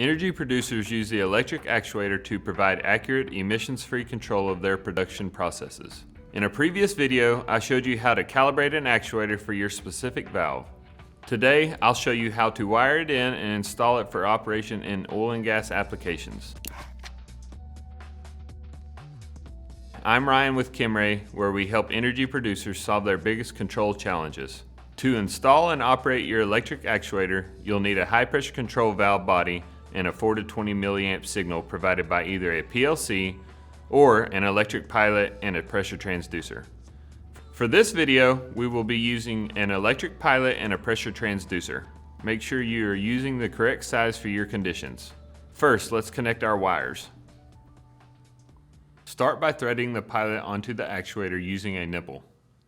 Energy producers use the electric actuator to provide accurate, emissions-free control of their production processes. In a previous video, I showed you how to calibrate an actuator for your specific valve. Today, I'll show you how to wire it in and install it for operation in oil and gas applications. I'm Ryan with Kimray, where we help energy producers solve their biggest control challenges. To install and operate your electric actuator, you'll need a high pressure control valve body and a 4 to 20 milliamp signal provided by either a PLC or an electric pilot and a pressure transducer. For this video, we will be using an electric pilot and a pressure transducer. Make sure you are using the correct size for your conditions. First, let's connect our wires. Start by threading the pilot onto the actuator using a nipple.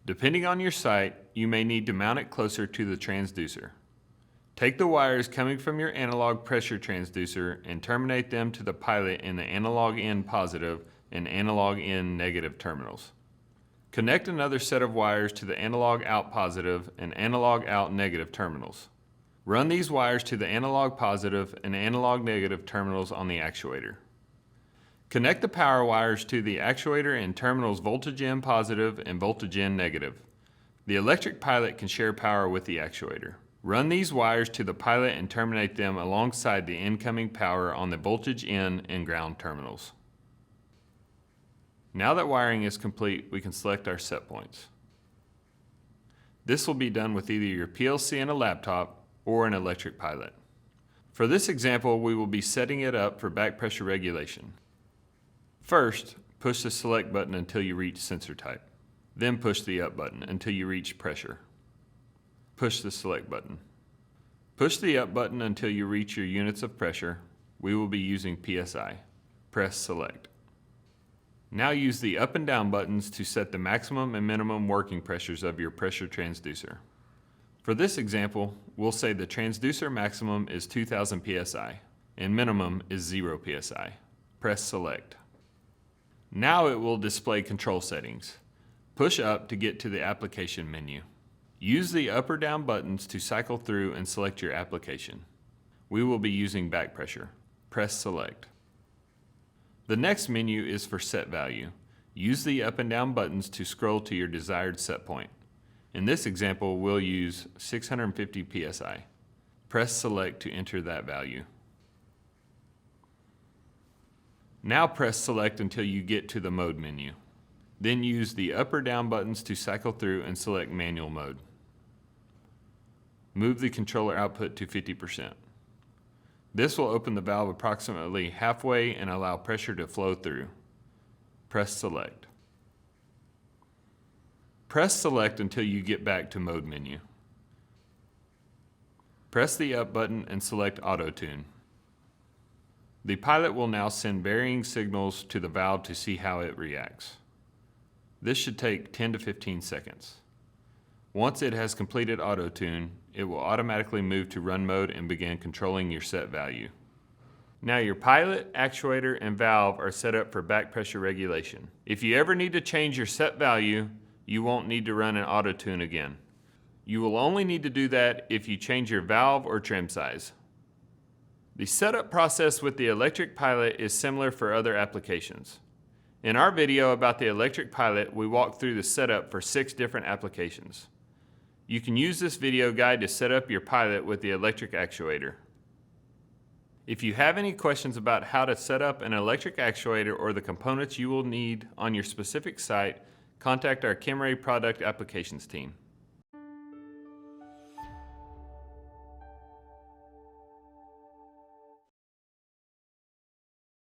Depending on your site, you may need to mount it closer to the transducer. Take the wires coming from your analog pressure transducer and terminate them to the pilot in the analog in positive and analog in negative terminals. Connect another set of wires to the analog out positive and analog out negative terminals. Run these wires to the analog positive and analog negative terminals on the actuator. Connect the power wires to the actuator in terminals voltage in positive and voltage in negative. The electric pilot can share power with the actuator. Run these wires to the pilot and terminate them alongside the incoming power on the voltage in and ground terminals. Now that wiring is complete, we can select our set points. This will be done with either your PLC and a laptop or an electric pilot. For this example, we will be setting it up for back pressure regulation. First, push the select button until you reach sensor type. Then push the up button until you reach pressure. Push the select button. Push the up button until you reach your units of pressure. We will be using PSI. Press select. Now use the up and down buttons to set the maximum and minimum working pressures of your pressure transducer. For this example, we'll say the transducer maximum is 2000 PSI and minimum is 0 PSI. Press select. Now it will display control settings. Push up to get to the application menu. Use the up or down buttons to cycle through and select your application. We will be using back pressure. Press select. The next menu is for set value. Use the up and down buttons to scroll to your desired set point. In this example, we'll use 650 PSI. Press select to enter that value. Now press select until you get to the mode menu. Then use the up or down buttons to cycle through and select manual mode. Move the controller output to 50%. This will open the valve approximately halfway and allow pressure to flow through. Press select. Press select until you get back to mode menu. Press the up button and select auto tune. The pilot will now send varying signals to the valve to see how it reacts. This should take 10 to 15 seconds. Once it has completed auto tune, it will automatically move to run mode and begin controlling your set value. Now your pilot, actuator, and valve are set up for back pressure regulation. If you ever need to change your set value, you won't need to run an auto tune again. You will only need to do that if you change your valve or trim size. The setup process with the electric pilot is similar for other applications. In our video about the electric pilot, we walked through the setup for 6 different applications. You can use this video guide to set up your pilot with the electric actuator. If you have any questions about how to set up an electric actuator or the components you will need on your specific site, contact our Kimray Product Applications team.